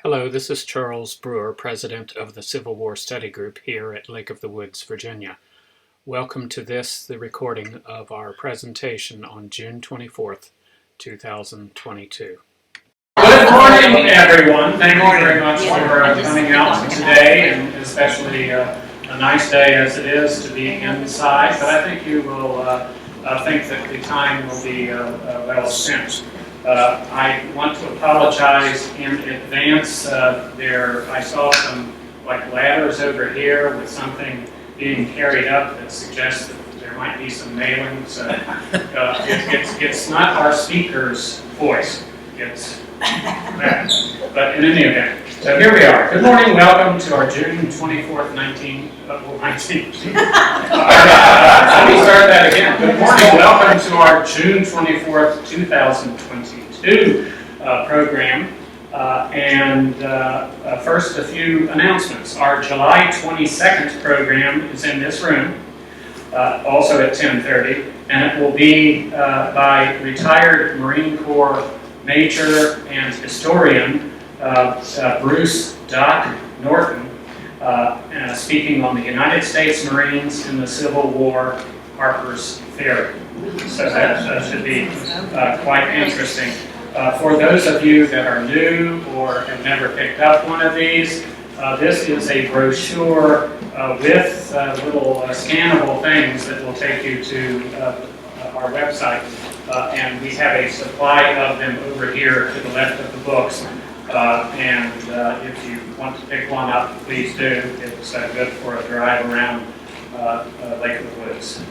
Hello, this is Charles Brewer, President of the Civil War Study Group here at Lake of the Woods, Virginia. Welcome to the recording of our presentation on June 24th, 2022. Good morning, everyone. Thank you very much for coming out today, and especially a nice day as it is to be inside. But I think you will think that the time will be well spent. I want to apologize in advance. I saw some ladders over here with something being carried up that suggests that there might be some mailing. So it's not our speaker's voice. It's that. But in any event, so here we are. Good morning. Welcome to our June 24th, 19. Let me start that again. Good morning. Welcome to our June 24th, 2022 program. First, a few announcements. Our July 22nd program is in this room, also at 10:30, and it will be by retired Marine Corps Major and historian Bruce Doc Norton, speaking on the United States Marines in the Civil War, Harper's Ferry. So that should be quite interesting. For those of you that are new or have never picked up one of these, this is a brochure with little scannable things that will take you to our website. And we have a supply of them over here to the left of the books. If you want to pick one up, please do. It's good for a drive around Lake of the Woods.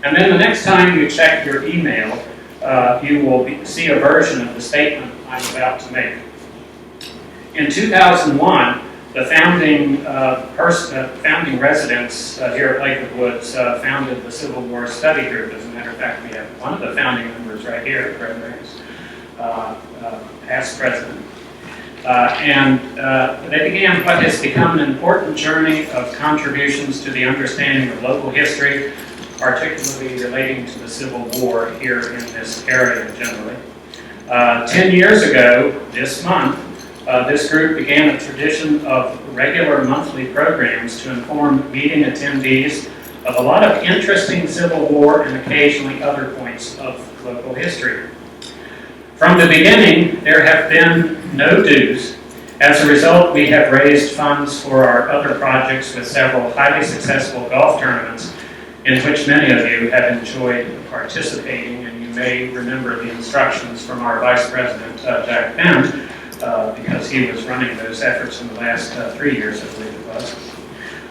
And then the next time you check your email, you will see a version of the statement I'm about to make. In 2001, the founding residents here at Lake of the Woods founded the Civil War Study Group. As a matter of fact, we have one of the founding members right here, Fred Reyes, past president. They began what has become an important journey of contributions to the understanding of local history, particularly relating to the Civil War here in this area generally. 10 years ago, this month, this group began a tradition of regular monthly programs to inform meeting attendees of a lot of interesting Civil War and occasionally other points of local history. From the beginning, there have been no dues. As a result, we have raised funds for our other projects with several highly successful golf tournaments in which many of you have enjoyed participating, and you may remember the instructions from our Vice President, Jack Penn, because he was running those efforts in the last 3 years, I believe it was.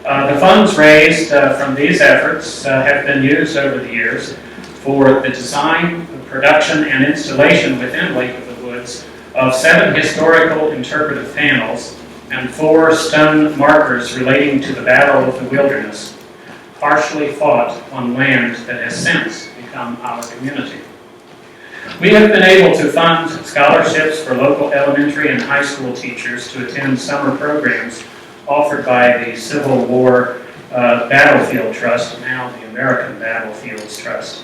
The funds raised from these efforts have been used over the years for the design, production, and installation within Lake of the Woods of 7 historical interpretive panels and 4 stone markers relating to the Battle of the Wilderness, partially fought on land that has since become our community. We have been able to fund scholarships for local elementary and high school teachers to attend summer programs offered by the Civil War Battlefield Trust, now the American Battlefields Trust.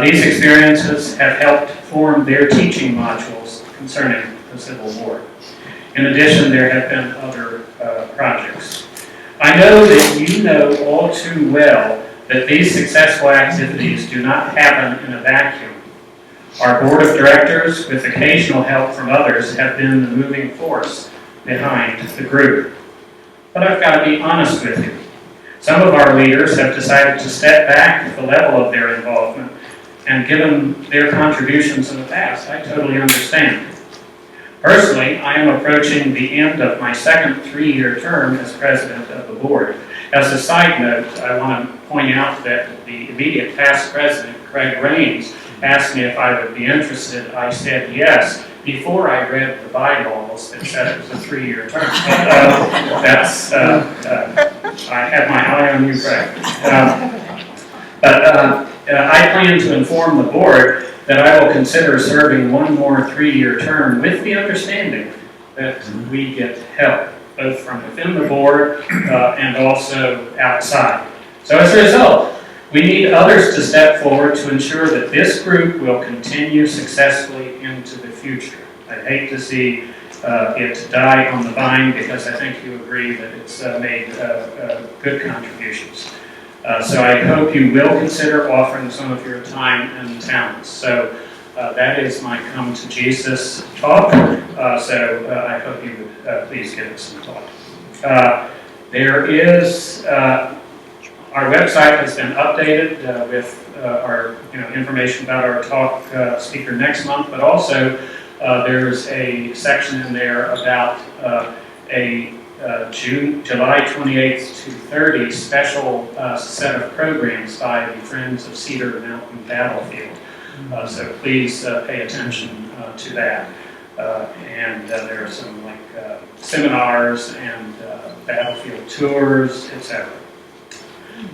These experiences have helped form their teaching modules concerning the Civil War. In addition, there have been other projects. I know that you know all too well that these successful activities do not happen in a vacuum. Our board of directors, with occasional help from others, have been the moving force behind the group. But I've got to be honest with you. Some of our leaders have decided to step back the level of their involvement, and given their contributions in the past, I totally understand. Personally, I am approaching the end of my second 3-year term as president of the board. As a side note, I want to point out that the immediate past president, Craig Raines, asked me if I would be interested. I said yes before I read the bylaws that said it was a 3-year term. I have my eye on you, Craig. I plan to inform the board that I will consider serving one more 3-year term with the understanding that we get help, both from within the board and also outside. So as a result, we need others to step forward to ensure that this group will continue successfully into the future. I'd hate to see it die on the vine, because I think you agree that it's made good contributions. So I hope you will consider offering some of your time and talents. So that is my come to Jesus talk. So I hope you would please give it some thought. There is, our website has been updated with our information about our talk speaker next month, but also there's a section in there about a July 28th to 30 special set of programs by the Friends of Cedar Mountain Battlefield. So please pay attention to that. And there are some seminars and battlefield tours, etc.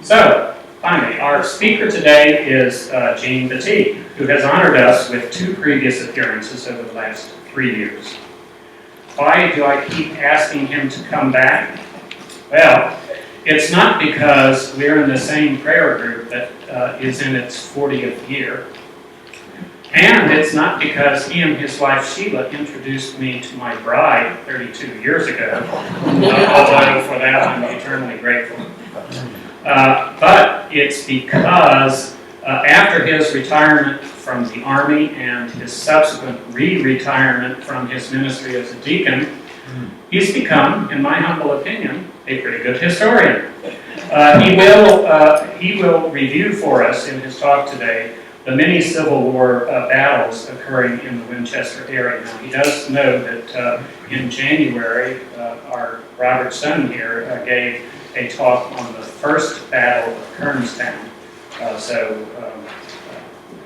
So, finally, our speaker today is Jean Betit, who has honored us with 2 previous appearances over the last 3 years. Why do I keep asking him to come back? Well, it's not because we're in the same prayer group that is in its 40th year. And it's not because he and his wife Sheila introduced me to my bride 32 years ago, although for that I'm eternally grateful. But it's because after his retirement from the Army and his subsequent re-retirement from his ministry as a deacon, he's become, in my humble opinion, a pretty good historian. He will review for us in his talk today the many Civil War battles occurring in the Winchester area. Now, he does know that in January, our Robert Stone here gave a talk on the first battle of Kernstown.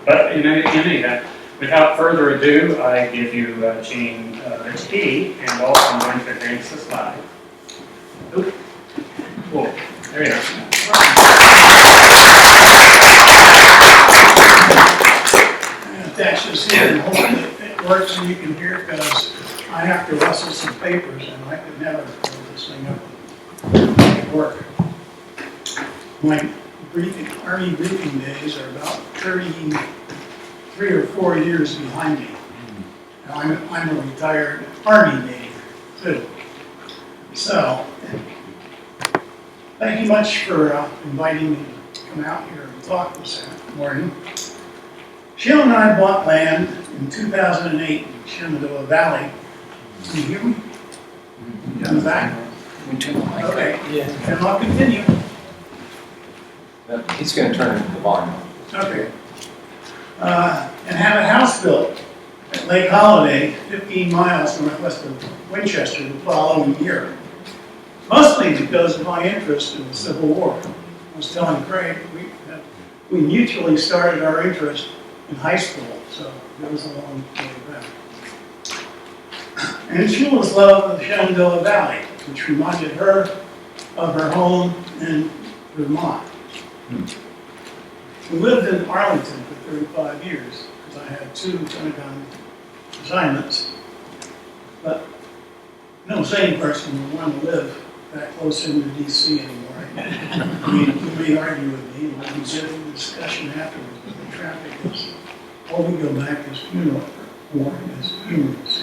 But in any event, without further ado, I give you Jean Betit, and also I'm going to advance the slide. Oop. Cool. There you go. Attach this here and hopefully it works and you can hear it, because I have to rustle some papers and I could never pull this thing up and make it work. My Army briefing days are about 33 or 4 years behind me. Now, I'm a retired Army Navy too. So, thank you much for inviting me to come out here and talk this morning. Sheila and I bought land in 2008 in Shenandoah Valley. Can you hear me? In the back? Okay. Yeah. And I'll continue. He's going to turn the volume. Okay. And have a house built at Lake Holiday, 15 miles northwest of Winchester, the following year. Mostly because of my interest in the Civil War. I was telling Craig, we mutually started our interest in high school, so it was a long way back. And Sheila's love of the Shenandoah Valley, which reminded her of her home in Vermont. We lived in Arlington for 35 years, because I had 2 Pentagon assignments. But no sane person would want to live that close into D.C. anymore. I mean, you may argue with me, but we did a discussion afterwards, but the traffic is, all we go back is funeral, or is funerals.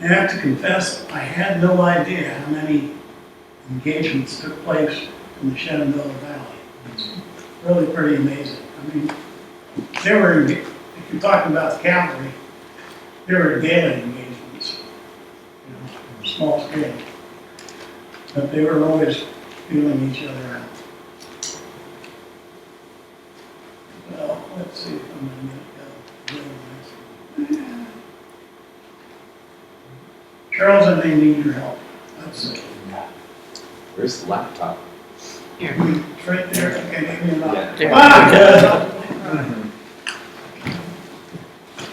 I have to confess, I had no idea how many engagements took place in the Shenandoah Valley. It's really pretty amazing. I mean, there were, if you're talking about the cavalry, there were daily engagements, small scale. But they were always feeling each other out. Well, let's see if I'm going to get it going. Charles, I may need your help. Let's see. Where's the laptop? Here. It's right there. Okay, give me a lot. Yeah.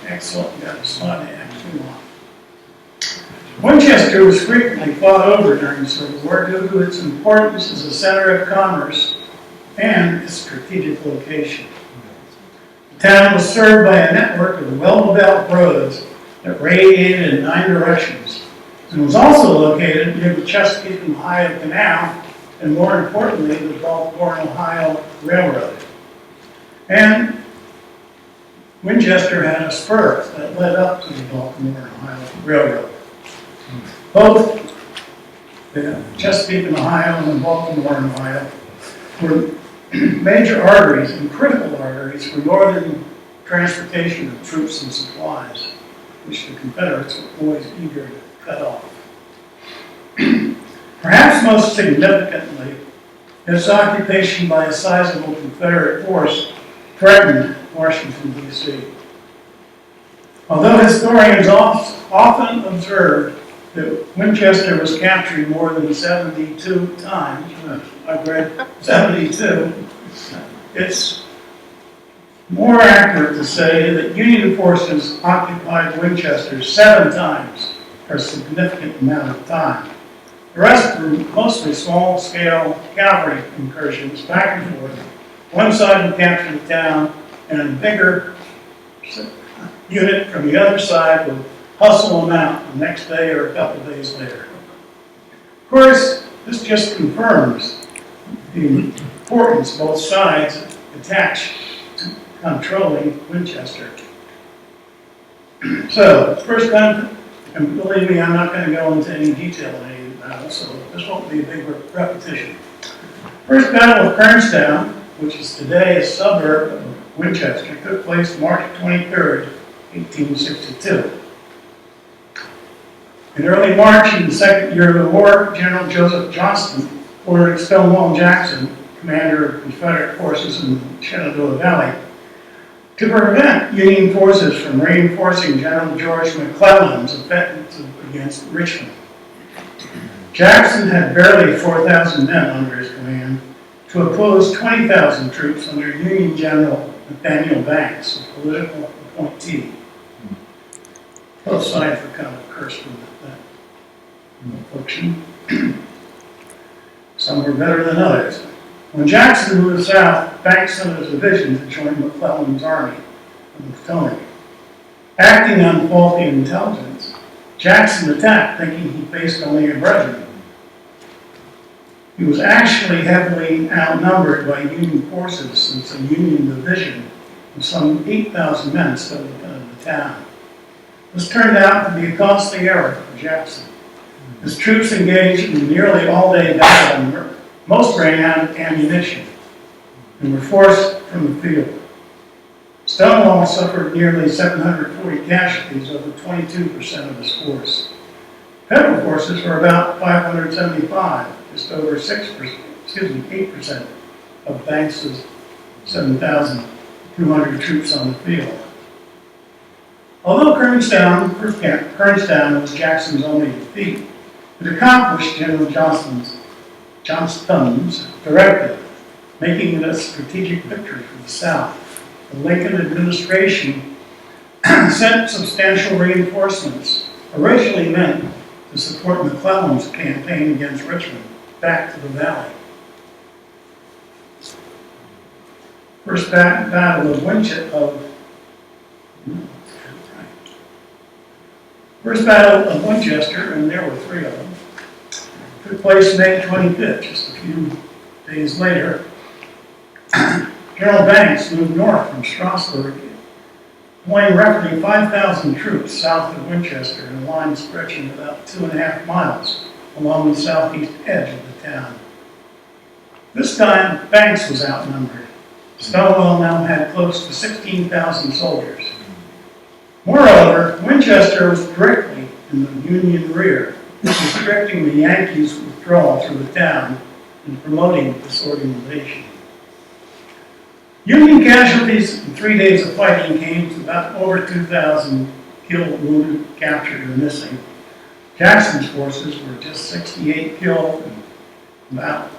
Excellent. Got a slot to act too long. Winchester was frequently fought over during the Civil War due to its importance as a center of commerce and its strategic location. The town was served by a network of well-developed roads that radiated in 9 directions, and was also located near the Chesapeake and Ohio Canal, and more importantly, the Baltimore and Ohio Railroad. And Winchester had a spur that led up to the Baltimore and Ohio Railroad. Both the Chesapeake and Ohio and the Baltimore and Ohio were major arteries and critical arteries for northern transportation of troops and supplies, which the Confederates were always eager to cut off. Perhaps most significantly, its occupation by a sizable Confederate force threatened Washington, D.C. Although historians often observed that Winchester was captured more than 72 times, I've read 72, it's more accurate to say that Union forces occupied Winchester 7 times for a significant amount of time. The rest were mostly small-scale cavalry incursions back and forth. One side would capture the town, and a bigger unit from the other side would hustle them out the next day or a couple of days later. Of course, this just confirms the importance both sides attach to controlling Winchester. So, first time, and believe me, I'm not going to go into any detail on any battle, so this won't be a big repetition. First battle of Kernstown, which is today a suburb of Winchester, took place March 23rd, 1862. In early March, in the second year of the war, General Joseph Johnston ordered Stonewall Jackson, commander of Confederate forces in the Shenandoah Valley, to prevent Union forces from reinforcing General George McClellan's offensive against Richmond. Jackson had barely 4,000 men under his command to oppose 20,000 troops under Union General Nathaniel Banks, a political appointee. Both sides were kind of cursed with that affliction. Some were better than others. When Jackson moved south, Banks sent his division to join McClellan's army on the Potomac. Acting on faulty intelligence, Jackson attacked thinking he faced only a regiment. He was actually heavily outnumbered by Union forces since a Union division of some 8,000 men still defended the town. This turned out to be a costly error for Jackson. His troops engaged in a nearly all-day battle and most ran out of ammunition and were forced from the field. Stonewall suffered nearly 740 casualties, over 22% of his force. Federal forces were about 575, just over 8% of Banks' 7,200 troops on the field. Although Kernstown was Jackson's only defeat, it accomplished General Johnston's directive, making it a strategic victory for the South. The Lincoln administration sent substantial reinforcements, originally meant to support McClellan's campaign against Richmond, back to the valley. First battle of Winchester, and there were 3 of them, took place May 25th, just a few days later. General Banks moved north from Strasburg, deploying roughly 5,000 troops south of Winchester in a line stretching about 2.5 miles along the southeast edge of the town. This time, Banks was outnumbered. Stonewall now had close to 16,000 soldiers. Moreover, Winchester was directly in the Union rear, restricting the Yankees' withdrawal through the town and promoting disorganization. Union casualties in 3 days of fighting came to about over 2,000 killed, wounded, captured, or missing. Jackson's forces were just 68 killed and about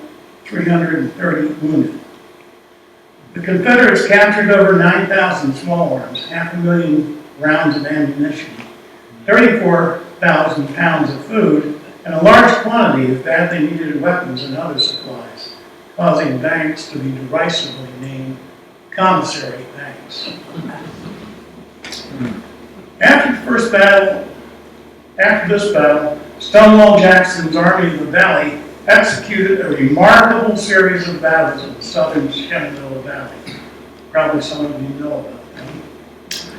330 wounded. The Confederates captured over 9,000 small arms, 500,000 rounds of ammunition, 34,000 pounds of food, and a large quantity of badly needed weapons and other supplies, causing Banks to be derisively named Commissary Banks. After this battle, Stonewall Jackson's Army of the Valley executed a remarkable series of battles in the southern Shenandoah Valley. Probably some of you know about them.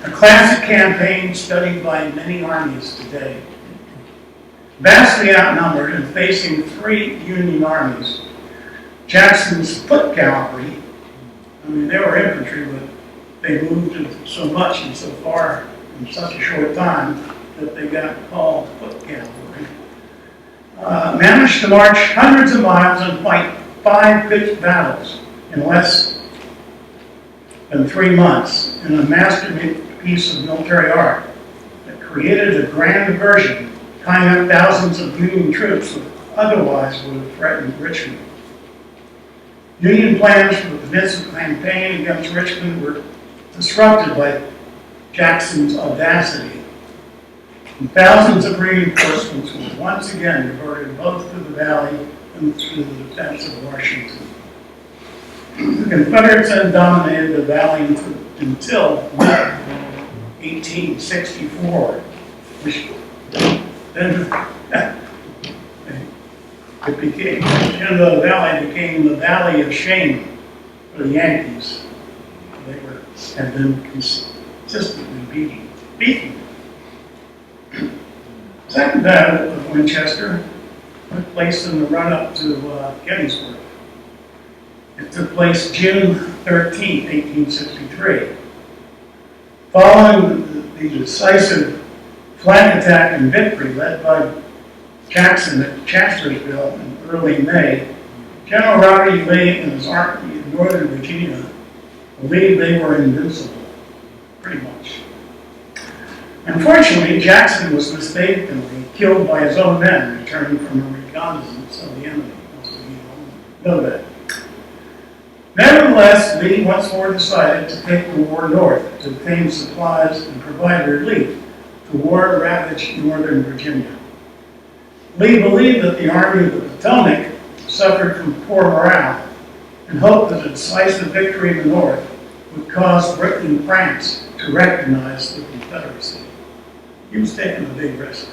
A classic campaign studied by many armies today. Vastly outnumbered and facing 3 Union armies, Jackson's foot cavalry, I mean, they were infantry, but they moved so much and so far in such a short time that they got called foot cavalry, managed to march hundreds of miles and fight 5 pitched battles in less than 3 months in a masterpiece of military art that created a grand diversion, tying up thousands of Union troops that otherwise would have threatened Richmond. Union plans for the Peninsula campaign against Richmond were disrupted by Jackson's audacity, and thousands of reinforcements were once again diverted both to the valley and to the defense of Washington. The Confederates then dominated the valley until 1864, which then it became, Shenandoah Valley became the Valley of Shame for the Yankees. They had been consistently beaten. Second battle of Winchester took place in the run-up to Gettysburg. It took place June 13, 1863. Following the decisive flank attack and victory led by Jackson at Chancellorsville in early May, General Robert E. Lee and his army in Northern Virginia believed they were invincible, pretty much. Unfortunately, Jackson was mistakenly killed by his own men returning from a reconnaissance of the enemy. Most of you know that. Nevertheless, Lee once more decided to take the war north to obtain supplies and provide relief to war-ravaged Northern Virginia. Lee believed that the Army of the Potomac suffered from poor morale and hoped that a decisive victory in the North would cause Britain and France to recognize the Confederacy. He was taking a big risk.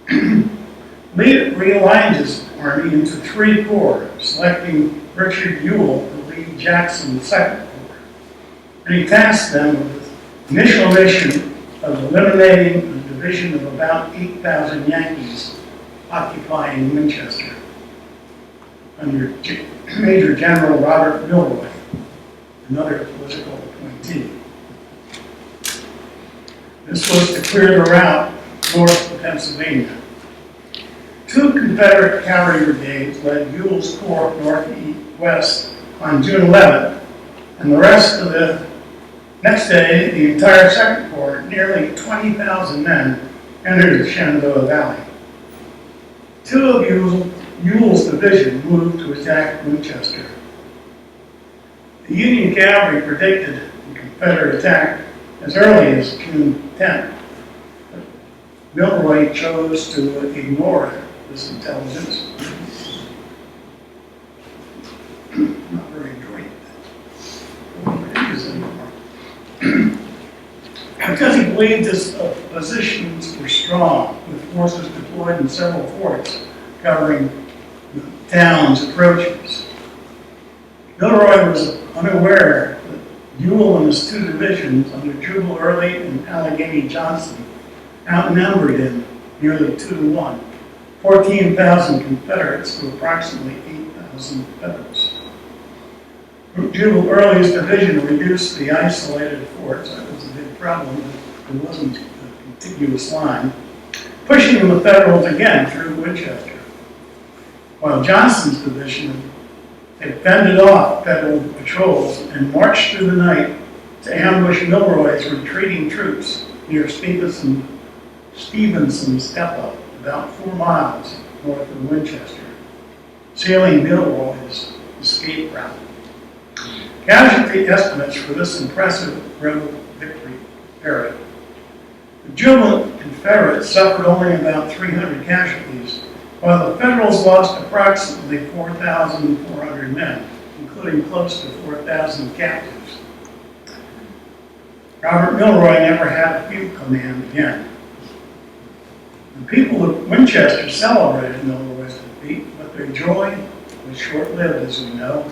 Lee realigned his army into 3 corps, selecting Richard Ewell to lead Jackson's 2nd Corps. And he tasked them with the initial mission of eliminating a division of about 8,000 Yankees occupying Winchester under Major General Robert Milroy, another political appointee. This was to clear the route north of Pennsylvania. 2 Confederate cavalry brigades led Ewell's corps northwest on June 11th, and the rest of the next day, the entire 2nd Corps, nearly 20,000 men, entered the Shenandoah Valley. 2 of Ewell's division moved to attack Winchester. The Union cavalry predicted the Confederate attack as early as June 10th, but Milroy chose to ignore this intelligence. Not very great. Because he believed his positions were strong, with forces deployed in several forts covering the town's approaches. Milroy was unaware that Ewell and his 2 divisions under Jubal Early and Allegheny Johnson outnumbered him nearly 2-to-1, 14,000 Confederates to approximately 8,000 Confederates. Jubal Early's division reduced the isolated forts. That was a big problem. There wasn't a contiguous line, pushing the Federals again through Winchester, while Johnson's division had fended off Federal patrols and marched through the night to ambush Milroy's retreating troops near Stevenson's Depot, about 4 miles north of Winchester, sealing Milroy's escape route. Casualty estimates for this impressive rebel victory vary. The jubilant Confederates suffered only about 300 casualties, while the Federals lost approximately 4,400 men, including close to 4,000 captives. Robert Milroy never had a field command again. The people of Winchester celebrated Milroy's defeat, but their joy was short-lived, as we know.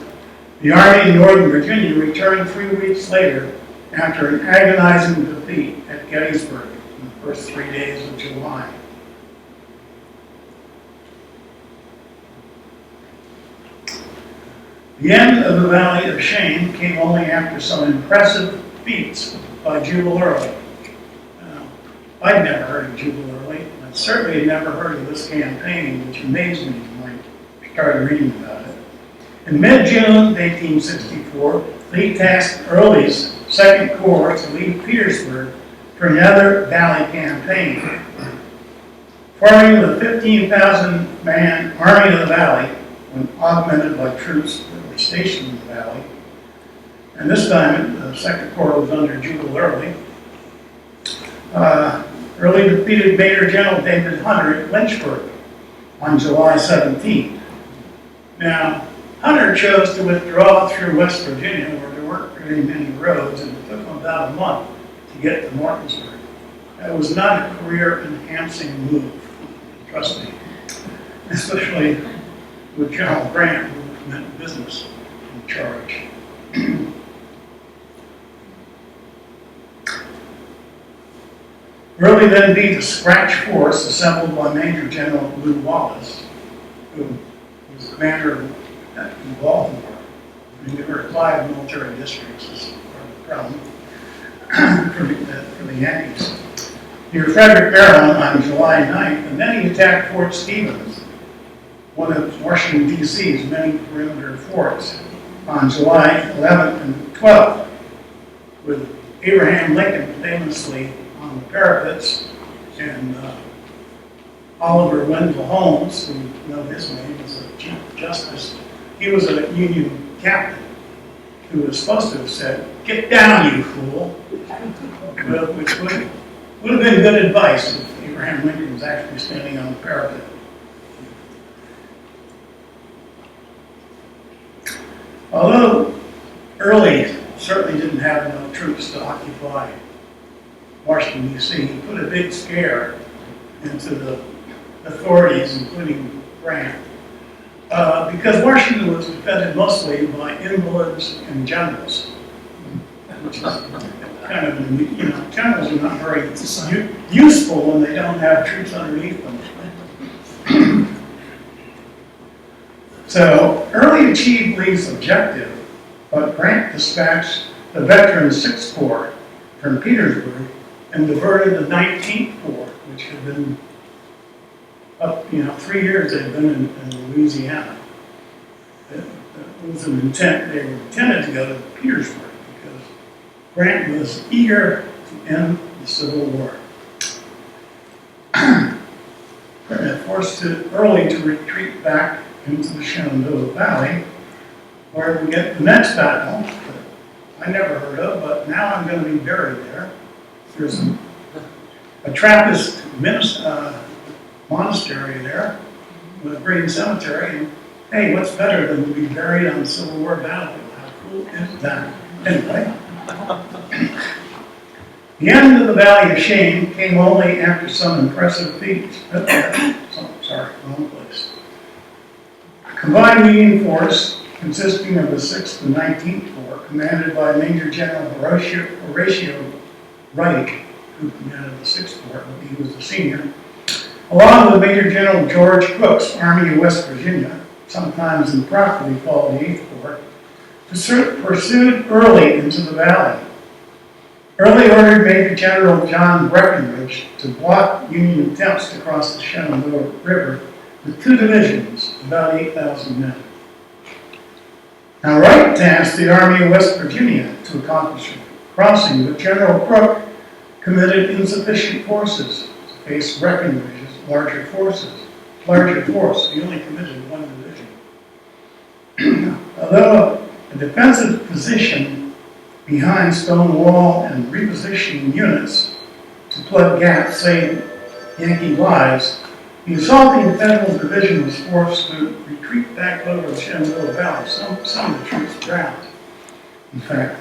The Army in Northern Virginia returned 3 weeks later after an agonizing defeat at Gettysburg in the first 3 days of July. The end of the Valley of Shame came only after some impressive feats by Jubal Early. I'd never heard of Jubal Early. I certainly had never heard of this campaign, which amazed me when I started reading about it. In mid-June 1864, Lee tasked Early's Second Corps to leave Petersburg for another Valley campaign. Forming the 15,000-man Army of the Valley, when augmented by troops that were stationed in the Valley, and this time the Second Corps was under Jubal Early. Early defeated Major General David Hunter at Lynchburg on July 17th. Now, Hunter chose to withdraw through West Virginia, where there weren't very many roads, and it took him about a month to get to Martinsburg. That was not a career-enhancing move, trust me, especially with General Grant, who meant business in charge. Early then beat the scratch force assembled by Major General Lew Wallace, who was commander in Baltimore. I mean, there were 5 military districts as part of the problem for the Yankees. Near Frederick, Maryland on July 9th, and then he attacked Fort Stevens, one of Washington, D.C.'s many perimeter forts, on July 11th and 12th, with Abraham Lincoln famously on the parapets, and Oliver Wendell Holmes, who you know his name, was a Chief Justice. He was a Union captain who was supposed to have said, "Get down, you fool," which would have been good advice if Abraham Lincoln was actually standing on the parapet. Although Early certainly didn't have enough troops to occupy Washington, D.C., he put a big scare into the authorities, including Grant, because Washington was defended mostly by invalids and generals, which is kind of, generals are not very useful when they don't have troops underneath them. So Early achieved Lee's objective, but Grant dispatched the veteran 6th Corps from Petersburg and diverted the 19th Corps, which had been up, 3 years they'd been in Louisiana. It was an intent, they were intended to go to Petersburg because Grant was eager to end the Civil War. Grant forced Early to retreat back into the Shenandoah Valley, where we get the next battle that I never heard of, but now I'm going to be buried there. There's a Trappist monastery there with a great cemetery, and hey, what's better than to be buried on the Civil War battlefield? How cool is that? Anyway, the end of the Valley of Shame came only after some impressive feats. Sorry, wrong place. A combined Union force consisting of the 6th and 19th Corps, commanded by Major General Horatio Wright, who commanded the 6th Corps, but he was the senior, along with Major General George Crook's Army of West Virginia, sometimes improperly called the 8th Corps, pursued Early into the valley. Early ordered Major General John Breckinridge to block Union attempts to cross the Shenandoah River with 2 divisions, about 8,000 men. Now Wright tasked the Army of West Virginia to accomplish crossing, but General Crook committed insufficient forces to face Breckinridge's larger force. He only committed 1 division. Although a defensive position behind stone wall and repositioning units to plug gaps, saved Yankee lives, the assaulting Federal division was forced to retreat back over the Shenandoah Valley. Some of the troops drowned. In fact,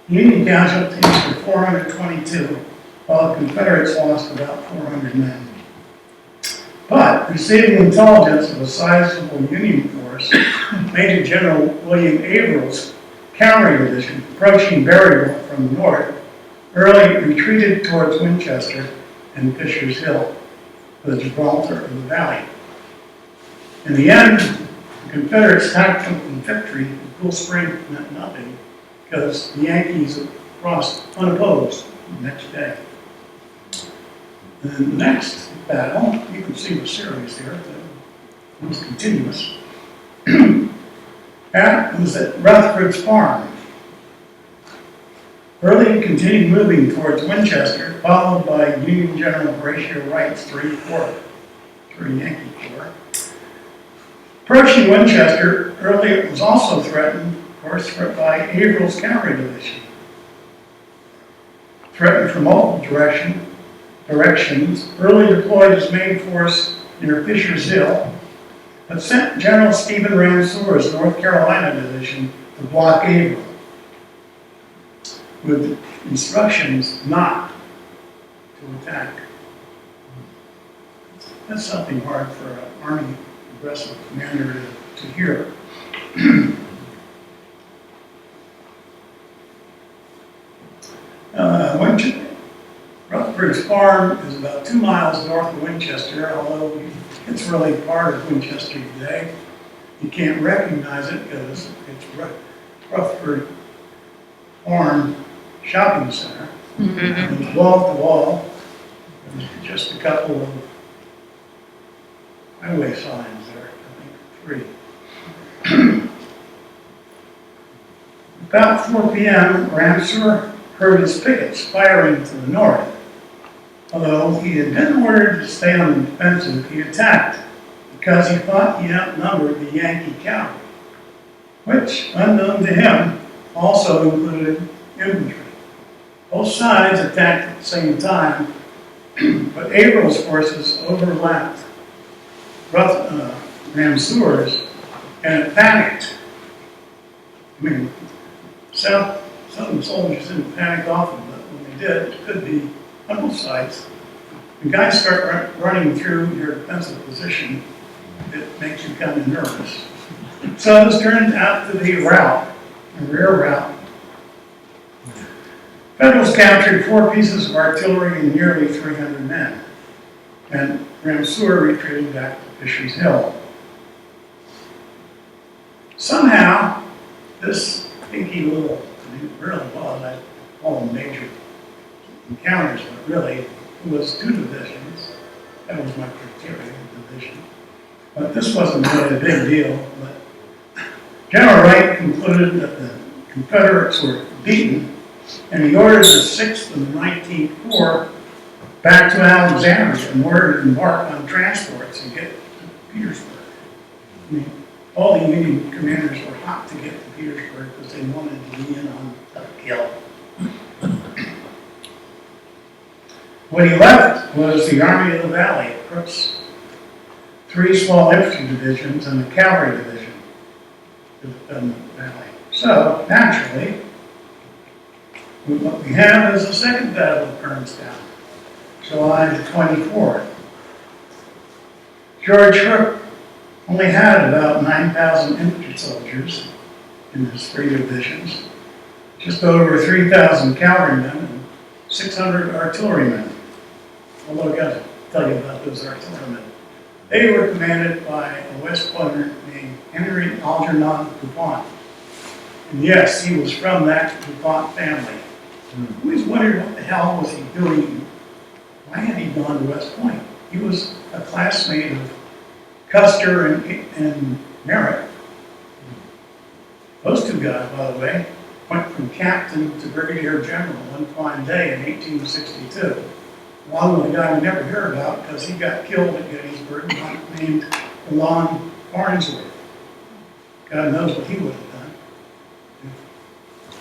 Union casualties were 422, while the Confederates lost about 400 men. But, receiving intelligence of a sizable Union force, Major General William Averell's Cavalry Division, approaching Berryville from the north, Early retreated towards Winchester and Fisher's Hill, the Gibraltar of the Valley. In the end, the Confederates' tactical victory in Cool Spring meant nothing because the Yankees crossed unopposed the next day. And the next battle, you can see the series there, it was continuous. That was at Rutherford's Farm. Early continued moving towards Winchester, followed by Union General Horatio Wright's 3 Yankee Corps. Approaching Winchester, Early was also threatened, of course, by Averill's Cavalry Division. Threatened from multiple directions, Early deployed his main force near Fisher's Hill, but sent General Stephen Ramseur's North Carolina Division to block Averill, with instructions not to attack. That's something hard for an Army aggressive commander to hear. Rutherford's Farm is about 2 miles north of Winchester, although it's really part of Winchester today. You can't recognize it because it's Rutherford Farm Shopping Center. And wall to wall, and just a couple of highway signs there, I think 3. About 4 p.m., Ramseur heard his pickets firing to the north. Although he had been ordered to stay on the defensive, he attacked because he thought he outnumbered the Yankee cavalry, which, unknown to him, also included infantry. Both sides attacked at the same time, but Averill's forces overlapped Ramseur's, and it panicked. I mean, Southern soldiers didn't panic often, but when they did, it could be on both sides. When guys start running through your defensive position, it makes you kind of nervous. So this turned out to be a rear route. Federals captured 4 pieces of artillery and nearly 300 men, and Ramseur retreated back to Fisher's Hill. Somehow, this pinky little, it really was, I call them major encounters, but really it was 2 divisions. That was my criteria, division. But this wasn't really a big deal. But General Wright concluded that the Confederates were beaten, and he ordered the 6th and the 19th Corps back to Alexandria in order to embark on transports and get to Petersburg. I mean, all the Union commanders were hot to get to Petersburg because they wanted to be in on the kill. What he left was the Army of the Valley, Crook's 3 small infantry divisions and a cavalry division to defend the valley. So, naturally, what we have is the Second Battle of Kernstown, July the 24th. George Crook only had about 9,000 infantry soldiers in his 3 divisions, just over 3,000 cavalrymen and 600 artillerymen. Although I got to tell you about those artillerymen. They were commanded by a West Pointer named Henry Algernon DuPont. And yes, he was from that DuPont family. I always wondered what the hell was he doing? Why had he gone to West Point? He was a classmate of Custer and Merritt. Those 2 guys, by the way, went from captain to brigadier general one fine day in 1862. Along with a guy we never hear about because he got killed at Gettysburg, named Lon Farnsworth. God knows what he would have done.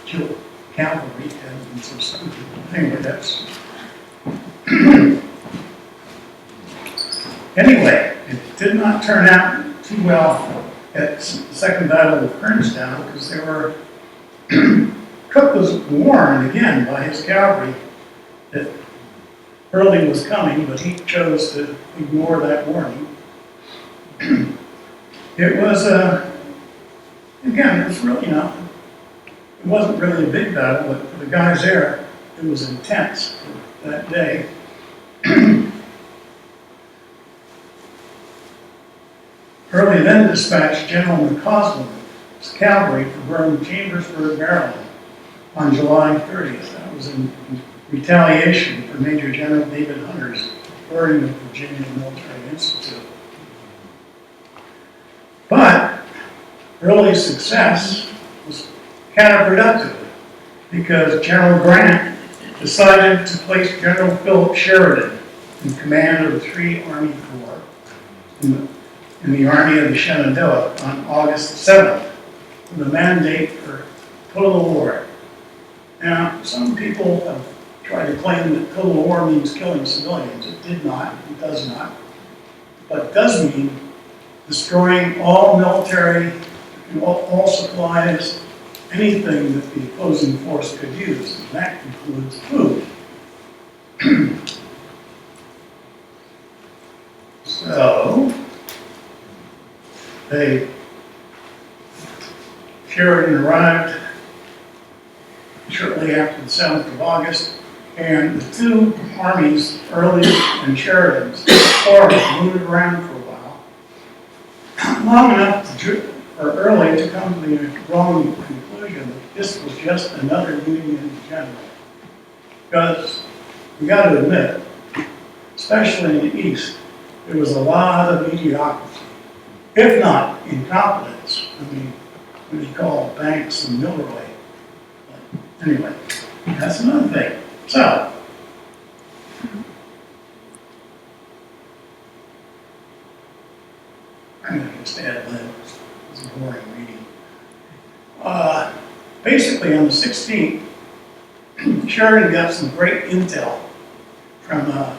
Killed cavalry and some stupid. Anyway, that's. Anyway, it did not turn out too well at the Second Battle of Kernstown because they were. Cook was warned again by his cavalry that Early was coming, but he chose to ignore that warning. It was, again, it was really, It wasn't really a big battle, but for the guys there, it was intense for that day. Early then dispatched General McCausland's cavalry to burn Chambersburg, Maryland on July 30th. That was in retaliation for Major General David Hunter's burning of Virginia Military Institute. But Early's success was counterproductive because General Grant decided to place General Philip Sheridan in command of the 3 Army Corps in the Army of the Shenandoah on August 7th, with a mandate for total war. Now, some people have tried to claim that total war means killing civilians. It did not, it does not. But it does mean destroying all military, all supplies, anything that the opposing force could use, and that includes food. So, Sheridan arrived shortly after the 7th of August, and the 2 armies, Early and Sheridan's, moved around for a while, long enough for Early to come to the wrong conclusion that this was just another Union general. Because we got to admit, especially in the East, there was a lot of mediocrity, if not incompetence. I mean, what do you call Banks and Milroy? But anyway, that's another thing. So, I'm going to just add lib. It's a boring reading. Basically, on the 16th, Sheridan got some great intel from a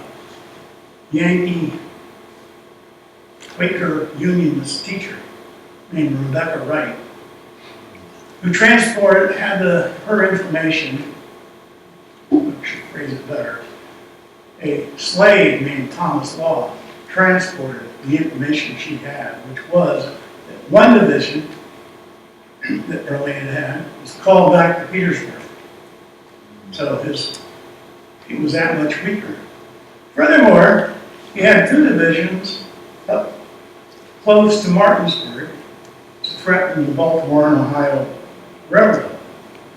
Yankee Quaker Unionist teacher named Rebecca Wright, who had her information, I should phrase it better, a slave named Thomas Law transported the information she had, which was that one division that Early had was called back to Petersburg. So he was that much weaker. Furthermore, he had 2 divisions up close to Martinsburg to threaten the Baltimore and Ohio Railroad.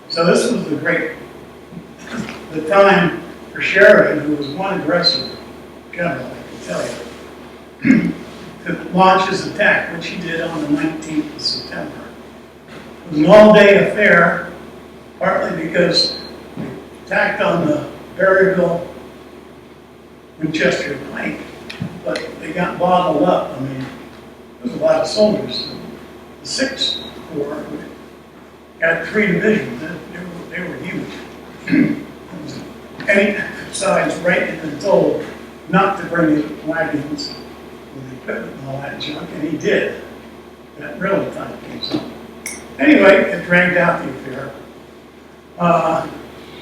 So this was the time for Sheridan, who was one aggressive general, I can tell you, to launch his attack, which he did on the 19th of September. It was an all-day affair, partly because they attacked on the Berryville, Winchester plank, but they got bottled up. I mean, there was a lot of soldiers. The 6th Corps had 3 divisions. They were huge. Besides, Wright had been told not to bring his wagons with equipment and all that junk, and he did. That really kind of came up. Anyway, it dragged out the affair.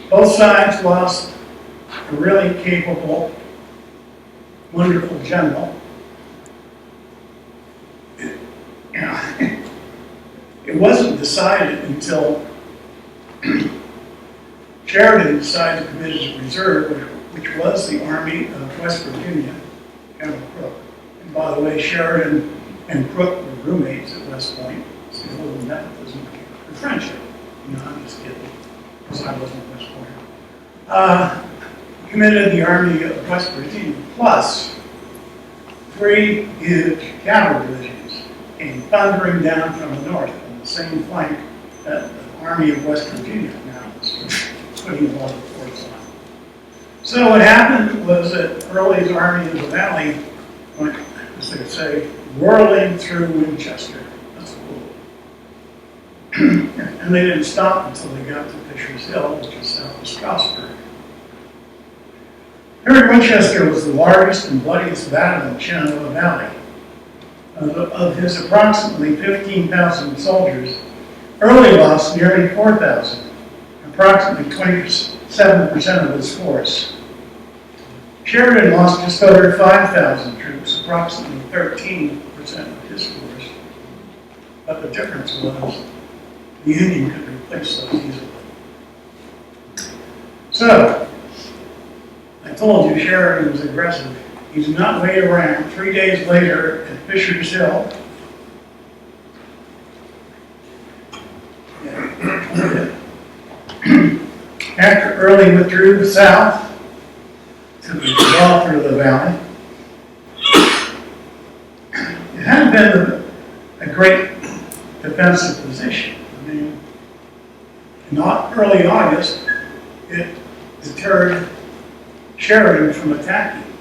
Both sides lost a really capable, wonderful general. It wasn't decided until Sheridan decided to commit his reserve, which was the Army of West Virginia, General Crook. And by the way, Sheridan and Crook were roommates at West Point. So a little nepotism for friendship. I'm just kidding, because I wasn't at West Point. Committed the Army of West Virginia, plus 3 huge cavalry divisions came thundering down from the north on the same flank that the Army of West Virginia now was putting a lot of force on. So what happened was that Early's army in the valley went, as they say, whirling through Winchester. That's cool. And they didn't stop until they got to Fisher's Hill, which is south of Strasburg. Here Winchester was the largest and bloodiest battle in the Shenandoah Valley. Of his approximately 15,000 soldiers, Early lost nearly 4,000, approximately 27% of his force. Sheridan lost just over 5,000 troops, approximately 13% of his force. But the difference was the Union could replace those easily. So, I told you Sheridan was aggressive. He did not wait around. 3 days later at Fisher's Hill, after Early withdrew south to the well through the valley, it hadn't been a great defensive position. I mean, in early August, it deterred Sheridan from attacking,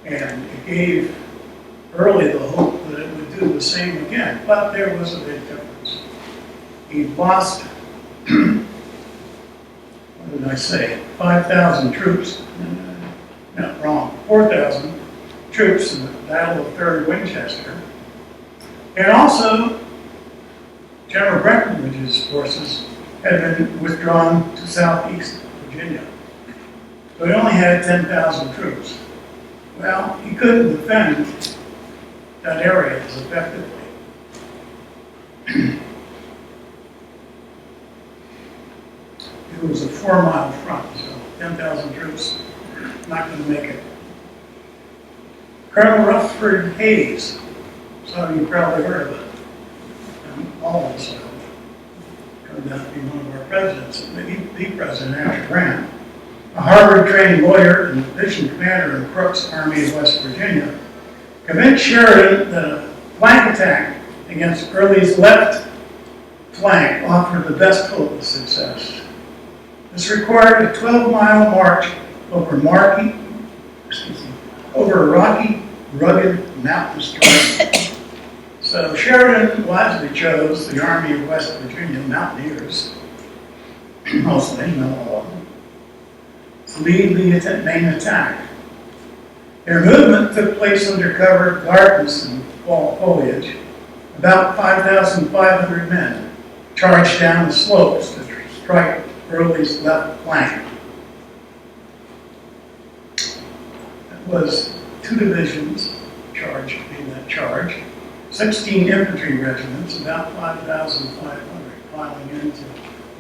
and it gave Early the hope that it would do the same again. But there was a big difference. He lost, what did I say, 5,000 troops. No, wrong, 4,000 troops in the Battle of 3rd Winchester. And also, General Breckinridge's forces had been withdrawn to southeast Virginia. So he only had 10,000 troops. Well, he couldn't defend that area as effectively. It was a 4-mile front, so 10,000 troops, not going to make it. Colonel Rutherford Hayes, some of you probably heard of it, and all of us have. Turned out to be one of our presidents, maybe the president after Grant. A Harvard-trained lawyer and division commander in Crook's Army of West Virginia, convinced Sheridan that a flank attack against Early's left flank offered the best hope of success. This required a 12-mile march over rocky, rugged, mountainous terrain. So Sheridan wisely chose the Army of West Virginia Mountaineers, mostly, not all of them, to lead the main attack. Their movement took place under cover of darkness and fall foliage. About 5,500 men charged down the slopes to strike Early's left flank. That was 2 divisions charged in that charge, 16 infantry regiments, about 5,500 filing into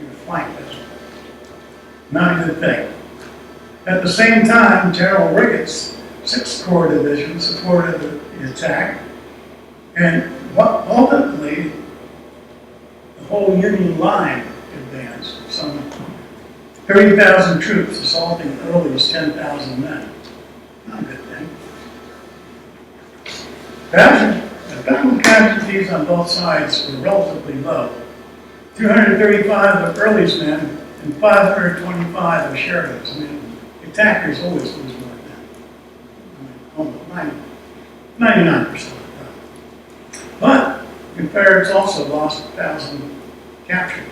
your flank. Not a good thing. At the same time, General Riggett's 6th Corps Division supported the attack, and ultimately, the whole Union line advanced, some 30,000 troops assaulting Early's 10,000 men. Not a good thing. Battle casualties on both sides were relatively low. 235 of Early's men and 525 of Sheridan's. I mean, attackers always lose more than that. I mean, almost 99% of the time. But Confederates also lost 1,000 captured.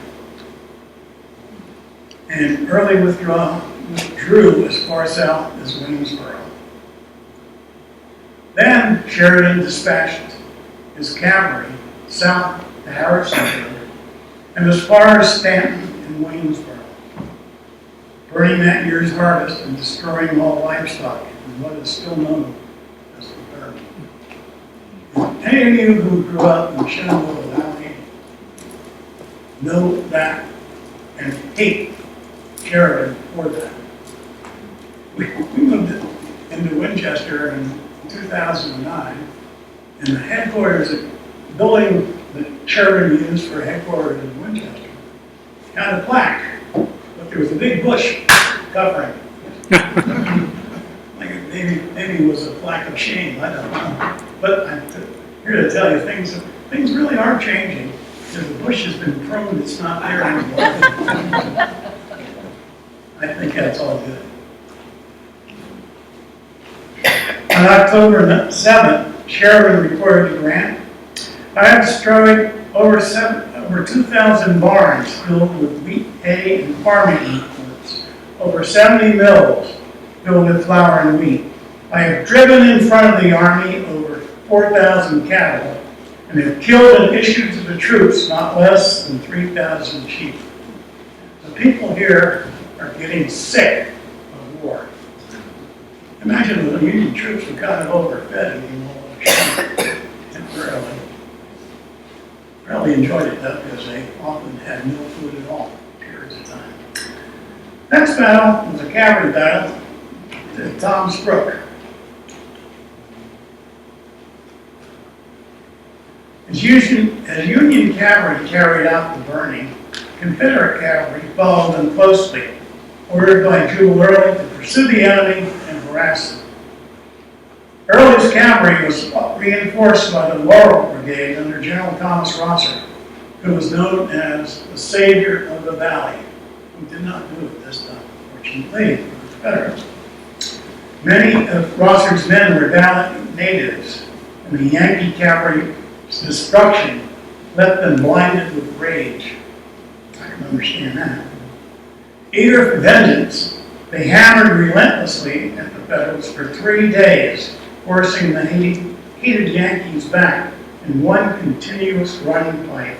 And Early withdrew as far south as Waynesboro. Then Sheridan dispatched his cavalry south to Harrisonburg and as far as Stanton and Waynesboro, burning that year's harvest and destroying all livestock in what is still known as the Derby. Any of you who grew up in Shenandoah Valley know that and hate Sheridan for that. We moved into Winchester in 2009, and the headquarters, the building that Sheridan used for headquarters in Winchester, had a plaque, but there was a big bush covering it. Like maybe it was a plaque of shame, I don't know. But I'm here to tell you things really are changing. Because the bush has been pruned, it's not there anymore. I think that's all good. On October 7th, Sheridan reported to Grant, I have destroyed over 2,000 barns filled with wheat, hay, and farming implements, over 70 mills filled with flour and wheat. I have driven in front of the army over 4,000 cattle, and have killed and issued to the troops not less than 3,000 sheep. The people here are getting sick of war. Imagine the Union troops were kind of overfed and being all sheep temporarily. Really enjoyed it though, because they often had no food at all periods of time. Next battle was a cavalry battle at Tom's Brook. As Union cavalry carried out the burning, Confederate cavalry followed them closely, ordered by Jewel Early to pursue the enemy and harass them. Early's cavalry was reinforced by the Laurel Brigade under General Thomas Rosser, who was known as the savior of the valley. We did not do it this time, fortunately, for the Confederates. Many of Rosser's men were valiant natives, and the Yankee cavalry's destruction left them blinded with rage. I can understand that. Eager for vengeance, they hammered relentlessly at the Federals for 3 days, forcing the heated Yankees back in one continuous running fight.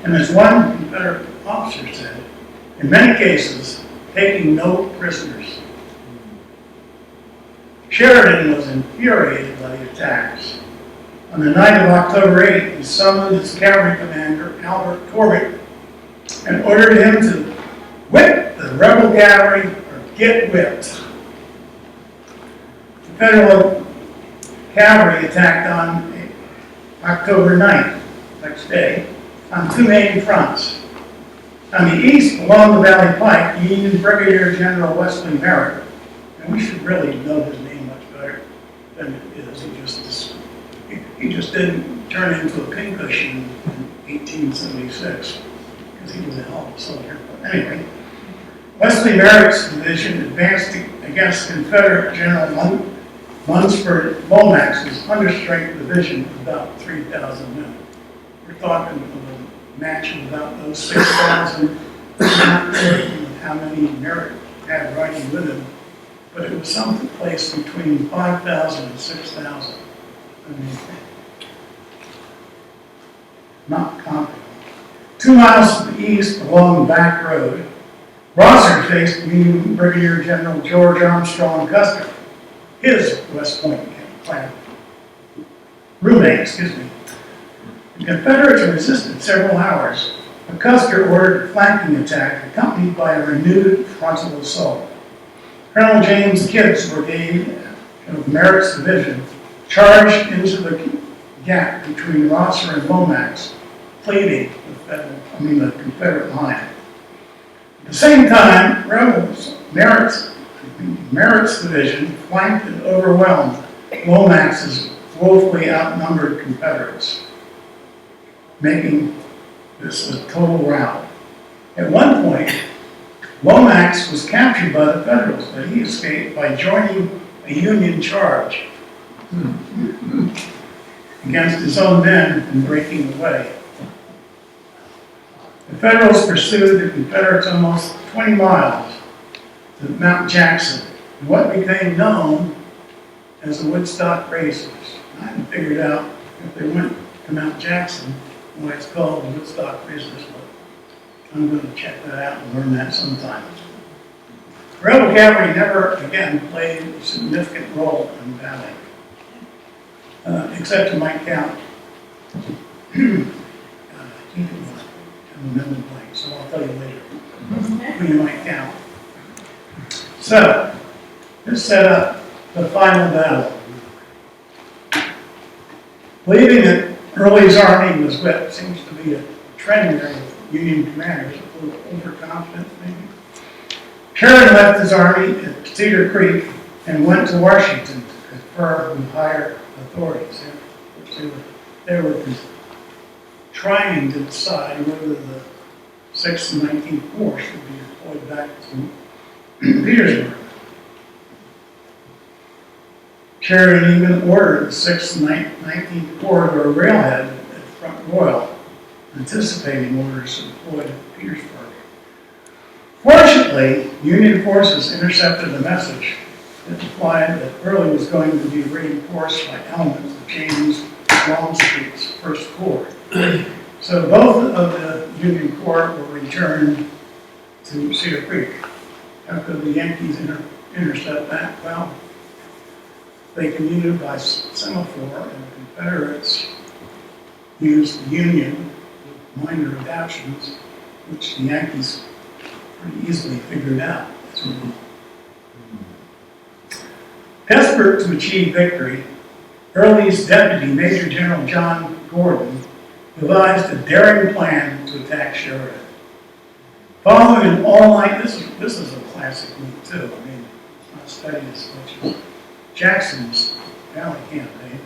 And as one Confederate officer said, in many cases, taking no prisoners. Sheridan was infuriated by the attacks. On the night of October 8th, he summoned his cavalry commander, Albert Corbett, and ordered him to whip the rebel cavalry or get whipped. The Federal cavalry attacked on October 9th, next day, on 2 main fronts. On the east, along the Valley Pike, Union Brigadier General Wesley Merritt, and we should really know his name much better than it is. He just didn't turn into a pincushion in 1876 because he was a hell of a soldier. But anyway, Wesley Merritt's division advanced against Confederate General Lunsford Lomax's understrength division of about 3,000 men. We're talking of a match of about those 6,000, not certain how many Merritt had riding with him, but it was someplace between 5,000 and 6,000. I mean, not comparable. 2 miles to the east along the back road, Rosser faced Union Brigadier General George Armstrong Custer, his West Point roommate. The Confederates resisted several hours, but Custer ordered a flanking attack accompanied by a renewed frontal assault. Colonel James Kidd's brigade of Merritt's division charged into the gap between Rosser and Lomax, cleaving the Confederate line. At the same time, rebels, Merritt's division flanked and overwhelmed Lomax's woefully outnumbered Confederates, making this a total rout. At one point, Lomax was captured by the Federals, but he escaped by joining a Union charge against his own men and breaking away. The Federals pursued the Confederates almost 20 miles to Mount Jackson, in what became known as the Woodstock Races. I haven't figured out if they went to Mount Jackson why it's called the Woodstock Races, but I'm going to check that out and learn that sometime. Rebel cavalry never again played a significant role in battling, except to my count. Amendment blank, so I'll tell you later who you might count. So, this set up the final battle. Believing that Early's army was whipped seems to be a trend there with Union commanders, a little overconfident maybe. Sheridan left his army at Cedar Creek and went to Washington to confer with higher authorities. They were trying to decide whether the 6th and 19th Corps should be deployed back to Petersburg. Sheridan even ordered the 6th and 19th Corps to a railhead at Front Royal, anticipating orders to deploy to Petersburg. Fortunately, Union forces intercepted a message that implied that Early was going to be reinforced by elements of James Longstreet's 1st Corps. So both of the Union Corps were returned to Cedar Creek. How could the Yankees intercept that? Well, they communicated by semaphore, and the Confederates used the Union minor adaptations, which the Yankees pretty easily figured out. Desperate to achieve victory, Early's deputy, Major General John Gordon, devised a daring plan to attack Sheridan. Following an all-night, this is a classic move too. I mean, it's not studied as much as Jackson's Valley campaign.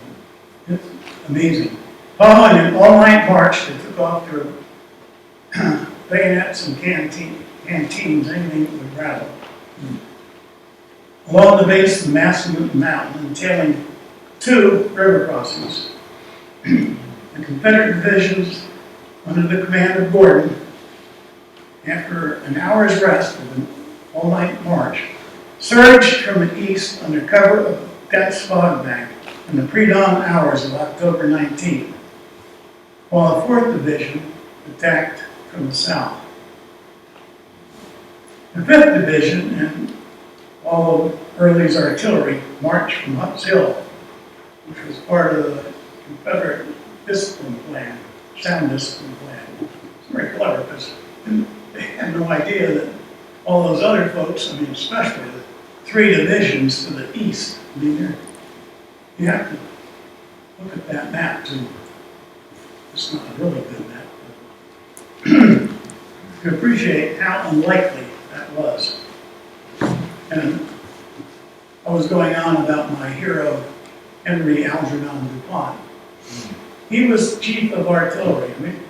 It's amazing. Following an all-night march, they took off their bayonets and canteens, anything that would rattle, along the base of the Massillon Mountain, entailing 2 river crossings. The Confederate divisions, under the command of Gordon, after an hour's rest of an all-night march, surged from the east under cover of Betit's fog bank in the pre-dawn hours of October 19th, while the 4th Division attacked from the south. The 5th Division and all of Early's artillery marched from Huck's Hill, which was part of the Confederate discipline plan, sound discipline plan. It's very clever because they had no idea that all those other folks, I mean, especially the 3 divisions to the east, I mean, you have to look at that map too. It's not a really good map, but to appreciate how unlikely that was. And I was going on about my hero, Henry Algernon DuPont. He was chief of artillery. I mean,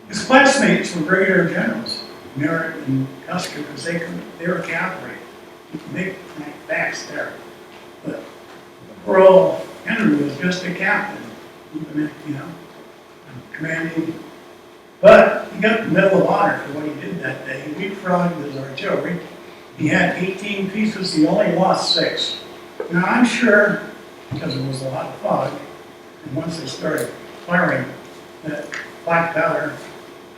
his classmates were brigadier generals, Merritt and Custer, because they were cavalry. Big facts there. But poor old Henry was just a captain, even if, commanding. But he got the Medal of Honor for what he did that day. He leapfrogged his artillery. He had 18 pieces. He only lost 6. Now, I'm sure, because it was a lot of fog, and once they started firing, that black powder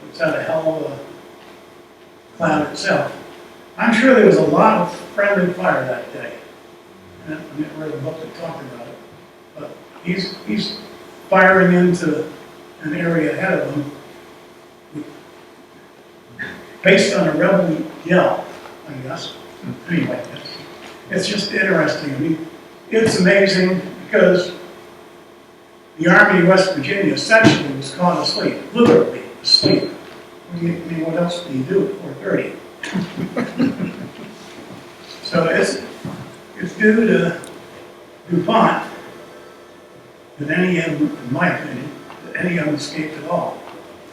puts out a hell of a cloud itself. I'm sure there was a lot of friendly fire that day. And I never read a book that talked about it. But he's firing into an area ahead of him based on a rebel yell, I guess. Anyway, it's just interesting. I mean, it's amazing because the Army of West Virginia essentially was caught asleep, literally asleep. I mean, what else do you do at 4:30? So it's due to DuPont that any of them, in my opinion, that any of them escaped at all.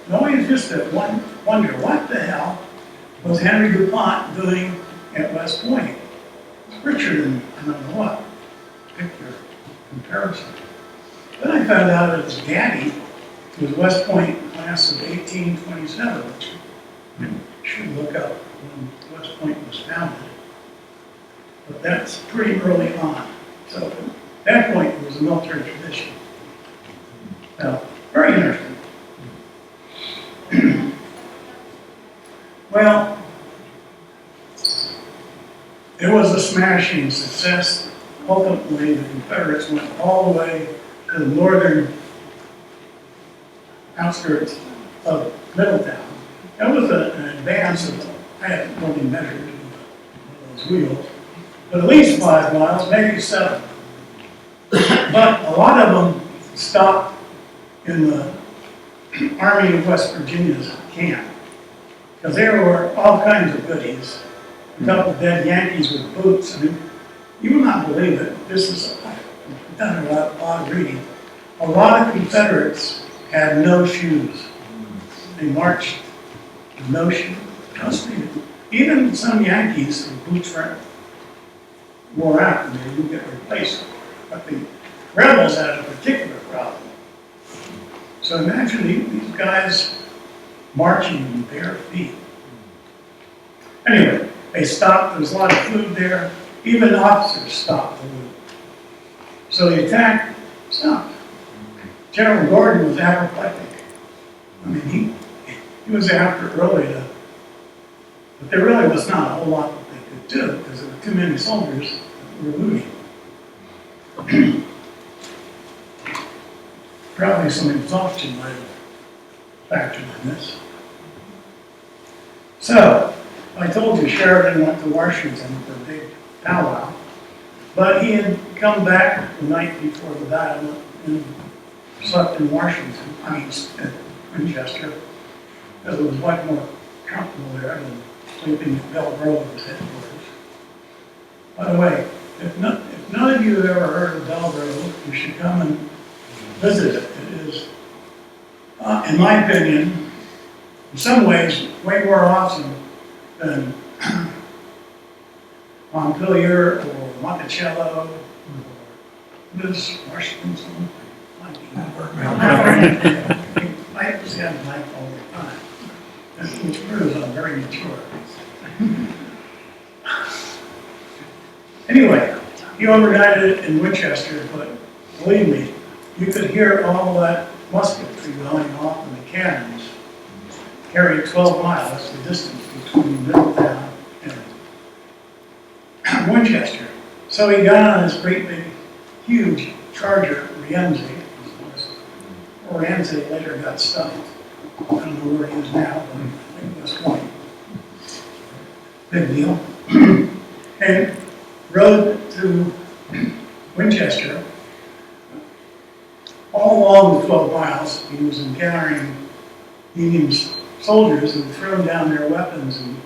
And always just that one wonder, what the hell was Henry DuPont doing at West Point? It's richer than I don't know what. Pick your comparison. Then I found out that his daddy was West Point class of 1827, which you should look up when West Point was founded. But that's pretty early on. So at that point, it was a military tradition. Now, very interesting. Well, it was a smashing success. Ultimately, the Confederates went all the way to the northern outskirts of Middletown. That was an advance of, I haven't really measured those wheels, but at least 5 miles, maybe 7. But a lot of them stopped in the Army of West Virginia's camp, because there were all kinds of goodies. A couple of dead Yankees with boots. I mean, you will not believe it. This is, I've done a lot of reading. A lot of Confederates had no shoes. They marched with no shoes. Even some Yankees, their boots wore out and they didn't get replaced. But the rebels had a particular problem. So imagine these guys marching in bare feet. Anyway, they stopped. There was a lot of food there. Even officers stopped the loot. So the attack stopped. General Gordon was apoplectic. I mean, he was after Early, but there really was not a whole lot that they could do because there were too many soldiers that were looting. Probably some exhaustion might have factor in this. So, I told you Sheridan went to Washington for a big powwow, but he had come back the night before the battle and slept in Washington, at Winchester, because it was much more comfortable there than sleeping at Bell Grove's headquarters. By the way, if none of you have ever heard of Bell Grove, you should come and visit it. It is, in my opinion, in some ways, way more awesome than Montpelier or Monticello or Liz Washington. I just have a life all the time, which proves I'm very mature. Anyway, he overnighted it in Winchester, but believe me, you could hear all that musketry going off in the cannons. Carried 12 miles, the distance between Middletown and Winchester. So he got on his great big, huge Charger Rienzi. Rienzi later got stuffed. I don't know where he is now, but I think West Point. Big deal. And rode to Winchester. All along the 12 miles, he was encountering Union soldiers who thrown down their weapons and,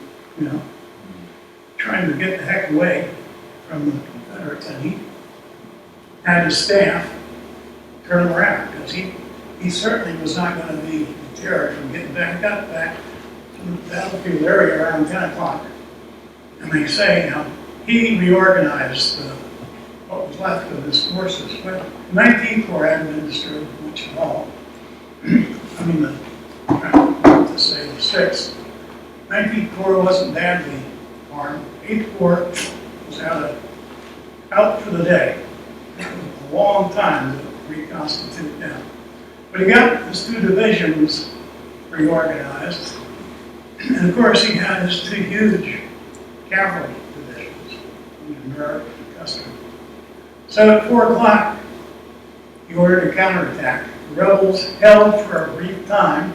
trying to get the heck away from the Confederates. And he had his staff turn him around, because he certainly was not going to be deterred from getting back to the battlefield area around 10 o'clock. And they say he reorganized what was left of his forces. But the 19th Corps hadn't been disturbed much at all. To say the 6th. 19th Corps wasn't badly harmed. 8th Corps was out for the day. It was a long time to reconstitute them. But he got his 2 divisions reorganized. And of course he had his 2 huge cavalry divisions, American and Custer. So at 4 o'clock, he ordered a counterattack. The rebels held for a brief time,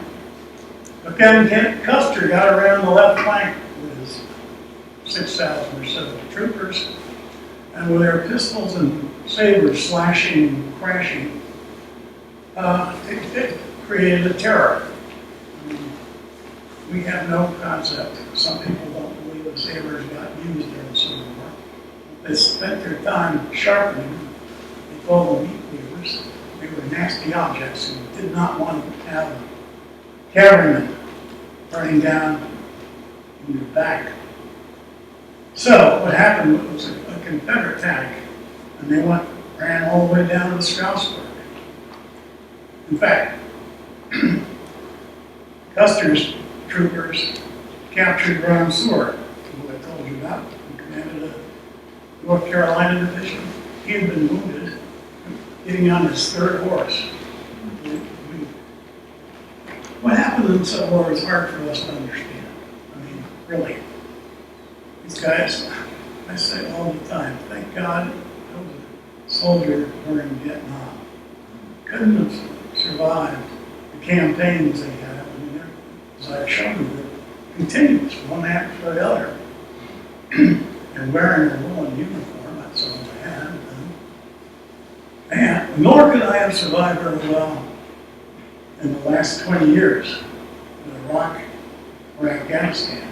but then Custer got around the left flank with his 6,000 or so troopers, and with their pistols and sabers slashing and crashing, it created a terror. We have no concept. Some people don't believe the sabers got used during the Civil War. They spent their time sharpening. They called them meat cleavers. They were nasty objects and did not want to have a cavalryman running down in your back. So what happened was a Confederate tank, and they ran all the way down to Strasburg. In fact, Custer's troopers captured Ron Seward, who I told you about, who commanded a North Carolina division. He had been wounded, getting on his 3rd horse. What happened in the Civil War is hard for us to understand. Really. These guys, I say all the time, thank God I was a soldier during Vietnam. Couldn't have survived the campaigns they had. As I've shown you, they're continuous, one after the other. And wearing a woolen uniform, that's all I had. And nor could I have survived very well in the last 20 years in Iraq or Afghanistan.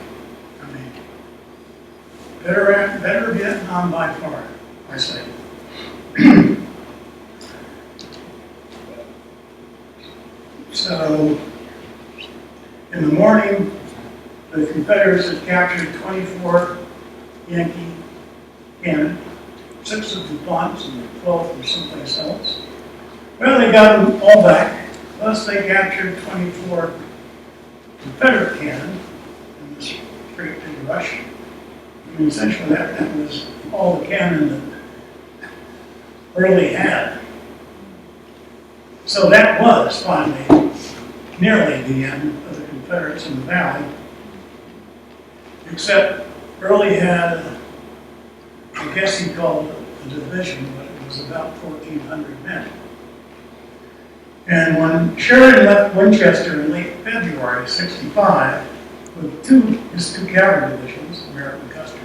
Better Vietnam by far, I say. So, in the morning, the Confederates had captured 24 Yankee cannon, 6 of the DuPonts and 12 from someplace else. Well, they got them all back, plus they captured 24 Confederate cannon in this great big rush. Essentially that was all the cannon that Early had. So that was finally nearly the end of the Confederates in the valley, except Early had, I guess he called it a division, but it was about 1,400 men. And when Sheridan left Winchester in late February '65 with his two cavalry divisions, American Custer.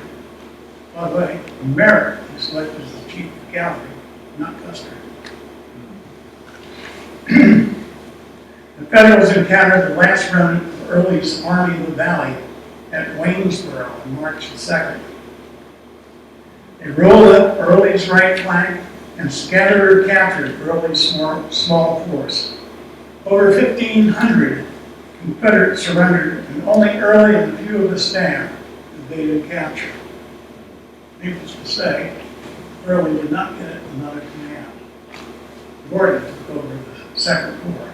By the way, Merritt was selected as the chief of cavalry, not Custer. The Federals encountered the last remnant of Early's Army of the Valley at Waynesboro on March the 2nd. They rolled up Early's right flank and scattered or captured Early's small force. Over 1,500 Confederates surrendered, and only Early and a few of his staff evaded capture. Needless to say, Early did not get another command. Gordon took over the Second Corps.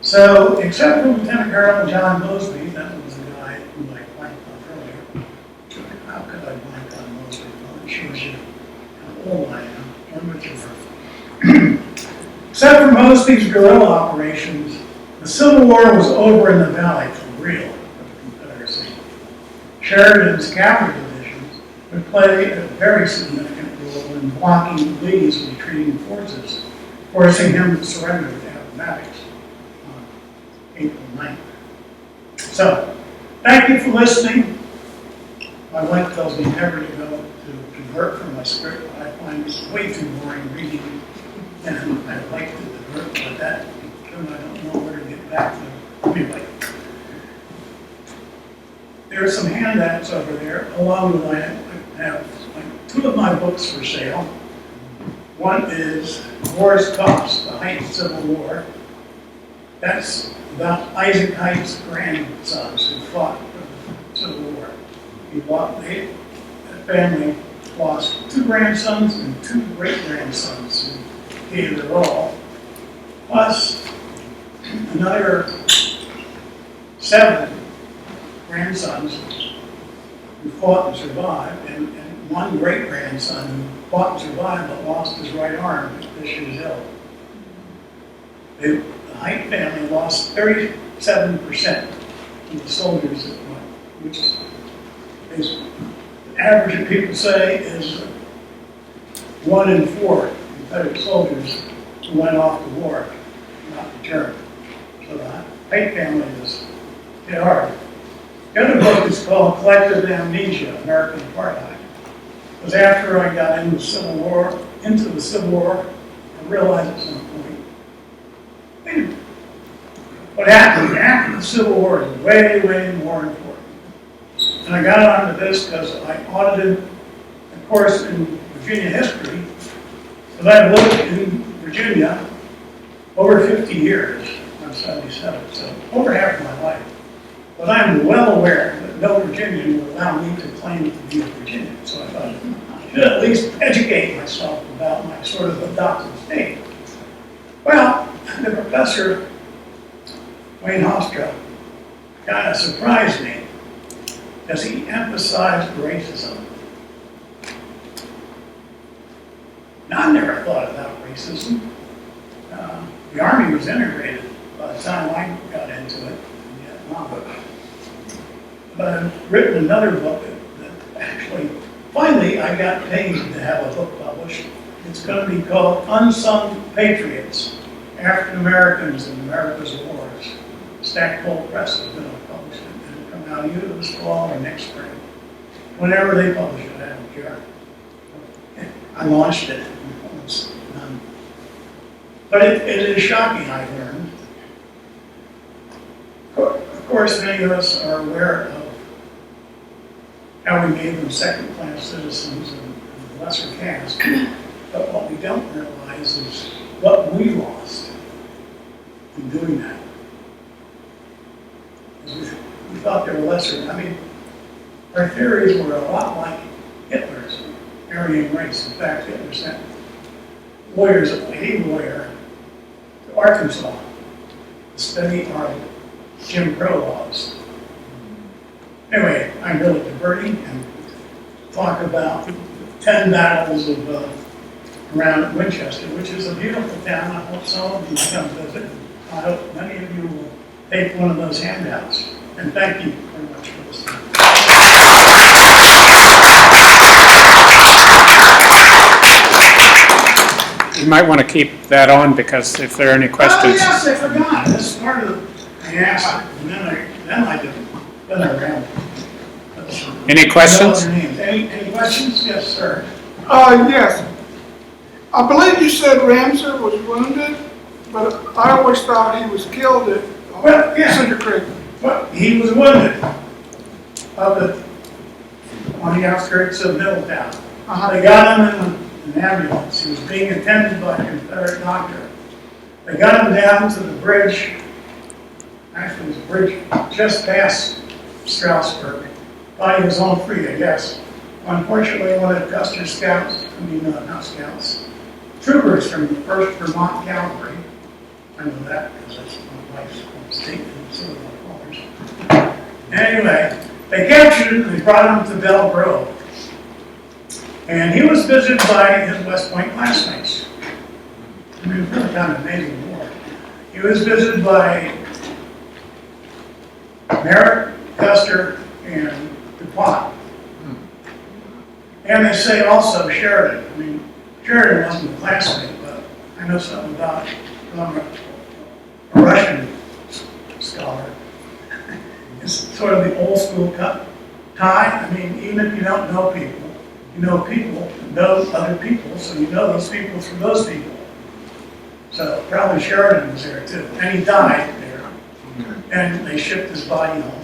So, except for Lieutenant Colonel John Mosby, that was the guy who I blanked on earlier. How could I blank on Mosby? Well, it shows you how old I am. I'm mature. Except for Mosby's guerrilla operations, the Civil War was over in the valley for real for the Confederacy. Sheridan's cavalry divisions would play a very significant role in blocking Lee's retreating forces, forcing him to surrender to Appomattox on April 9th. So, thank you for listening. My wife tells me never to go to convert from my script, but I find it way too boring reading, and I'd like to divert, but that, I don't know where to get back to. Anyway, there are some handouts over there, along with I have two of my books for sale. One is War's Cost, The Height of Civil War. That's about Isaac Height's grandsons who fought for the Civil War. That family lost 2 grandsons and 2 great-grandsons who gave their all, plus another 7 grandsons who fought and survived, and 1 great-grandson who fought and survived but lost his right arm at Fisher's Hill. The Height family lost 37% of the soldiers that went, which is the average of people say is 1 in 4 Confederate soldiers who went off to war not returned. So the Height family is hit hard. The other book is called Collective Amnesia, American Apartheid. It was after I got into the Civil War, I realized at some point, wait a minute, what happened after the Civil War is way, way more important. And I got onto this because I audited a course in Virginia history, because I've lived in Virginia over 50 years. I'm 77, so over half of my life. But I'm well aware that no Virginian will allow me to claim to be a Virginian. So I thought I should at least educate myself about my sort of adopted state. Well, the professor, Wayne Hofstra, kind of surprised me because he emphasized racism. Now, I never thought about racism. The Army was integrated by the time I got into it in Vietnam. But I've written another book that actually, finally, I got paid to have a book published. It's going to be called Unsung Patriots, African Americans in America's Wars. Stackpole Press is going to publish it, and it'll come out either this fall or next spring. Whenever they publish it, I don't care. I launched it. But it is shocking, I've learned. Of course, many of us are aware of how we made them second-class citizens and lesser caste. But what we don't realize is what we lost in doing that. We thought they were lesser. I mean, our theories were a lot like Hitler's Aryan race. In fact, Hitler sent lawyers, a lawyer, to Arkansas to study our Jim Crow laws. Anyway, I'm really diverting and talk about 10 battles of around Winchester, which is a beautiful town. I hope some of you come visit. I hope many of you will take one of those handouts. And thank you very much for listening. You might want to keep that on because if there are any questions. Oh, yes, I forgot. That's part of the I asked, and then I didn't, then I ran. Any questions? Any questions? Yes, sir. Yes. I believe you said Ramsey was wounded, but I always thought he was killed at Well, yeah. Cedar Creek. Well, he was wounded on the outskirts of Middletown. They got him in an ambulance. He was being attended by a Confederate doctor. They got him down to the bridge. Actually, it was a bridge just past Strasburg. Thought he was home free, I guess. Unfortunately, one of Custer's scouts, not scouts, troopers from the 1st Vermont Cavalry. I know that because that's my wife's home state and so are my father's. Anyway, they captured him and they brought him to Belle Grove. And he was visited by his West Point classmates. I mean, it was really kind of amazing war. He was visited by Merritt, Custer, and DuPont. And they say also Sheridan. I mean, Sheridan wasn't a classmate, but I know something about I'm a Russian scholar. It's sort of the old school tie. I mean, even if you don't know people, you know people who know other people, so you know those people through those people. So probably Sheridan was there too, and he died there. And they shipped his body home.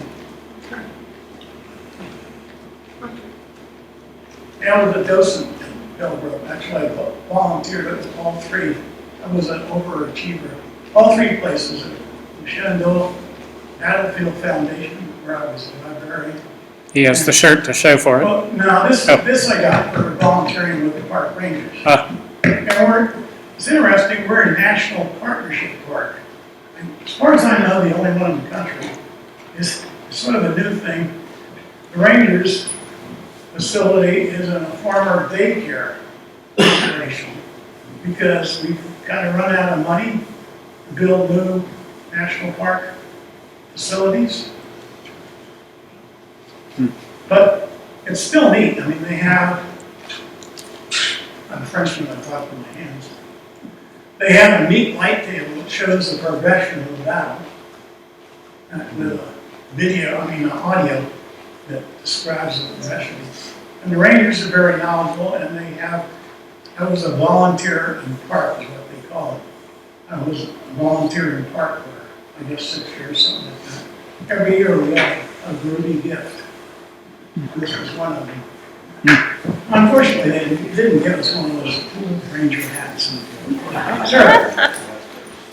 I was a docent at Belle Grove. Actually, I volunteered at all three. I was an overachiever. All three places, the Shenandoah Battlefield Foundation, where I was a librarian. He has the shirt to show for it. Well, no, this I got for volunteering with the park rangers. And it's interesting, we're a national partnership park. And as far as I know, the only one in the country. It's sort of a new thing. The Rangers facility is in a former daycare operation because we've kind of run out of money to build new national park facilities. But it's still neat. I mean, they have, I'm a Frenchman, I talk with my hands. They have a neat light table that shows the progression of the battle with a video, audio that describes the progression. And the Rangers are very knowledgeable, and they have, I was a volunteer in park, is what they call it. I was a volunteer in park for, I guess, 6 years, something like that. Every year we got a groovy gift. This was one of them. Unfortunately, they didn't give us one of those cool Ranger hats. Sure.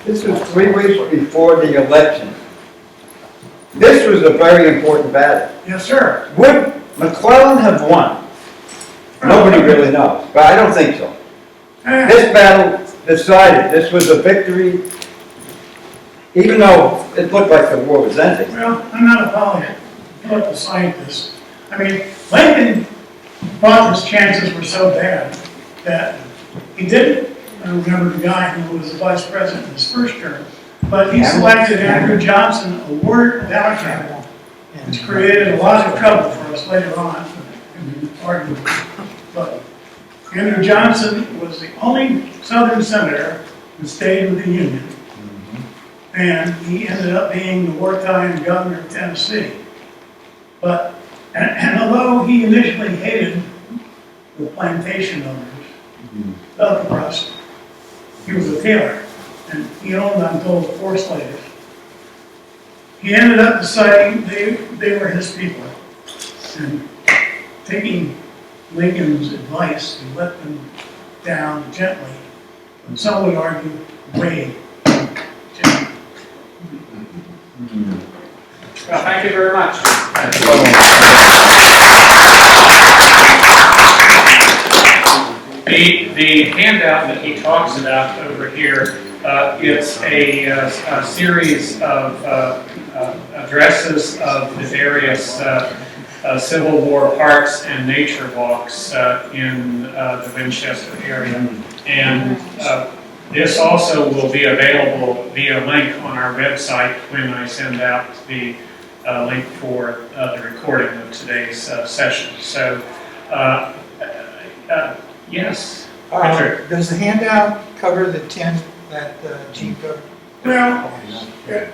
This was 3 weeks before the election. This was a very important battle. Yes, sir. Would McClellan have won? Nobody really knows, but I don't think so. This battle decided this was a victory, even though it looked like the war was ending. Well, I'm not a political scientist. I mean, Lincoln thought his chances were so bad that he didn't. I remember the guy who was the vice president in his first term, but he selected Andrew Johnson, a word Democrat, which created a lot of trouble for us later on in the argument. But Andrew Johnson was the only Southern senator who stayed with the Union, and he ended up being the wartime governor of Tennessee. But and although he initially hated the plantation owners of the West, he was a tailor, and he owned, I'm told, 4 slaves. He ended up deciding they were his people, and taking Lincoln's advice, he let them down gently, and some would argue, way gently. Well, thank you very much. The handout that he talks about over here, it's a series of addresses of the various Civil War parks and nature walks in the Winchester area. And this also will be available via link on our website when I send out the link for the recording of today's session. So, yes, Richard. Does the handout cover the 10 that Gene covered? Well,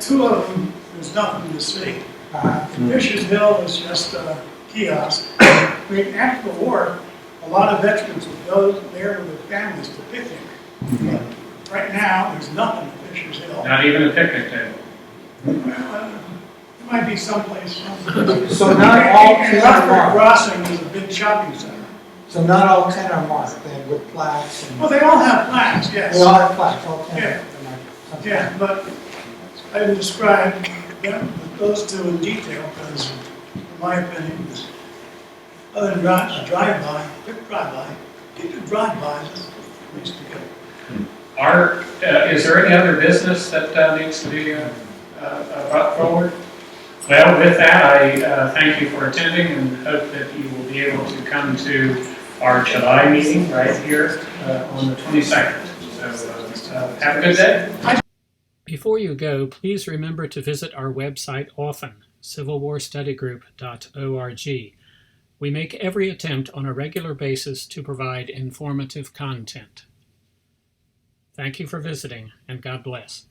2 of them, there's nothing to see. Uh, Fisher's Hill is just a kiosk. I mean, after the war, a lot of veterans would go there with their families to picnic. But right now, there's nothing at Fisher's Hill. Not even a picnic table. There might be someplace. So not all 10 are Rockford marked. Crossing is a big shopping center. So not all 10 are marked then with plaques and, Well, they all have plaques, yes. they all have plaques, all 10 Yeah. are marked. Yeah, but I didn't describe those two in detail because, in my opinion, other than a drive-by, quick drive-by, keep the drive-bys, that's the place to go. Art, is there any other business that needs to be brought forward? Well, with that, I thank you for attending and hope that you will be able to come to our July meeting right here on the 22nd. So have a good day. Before you go, please remember to visit our website often, civilwarstudygroup.org. We make every attempt on a regular basis to provide informative content. Thank you for visiting, and God bless.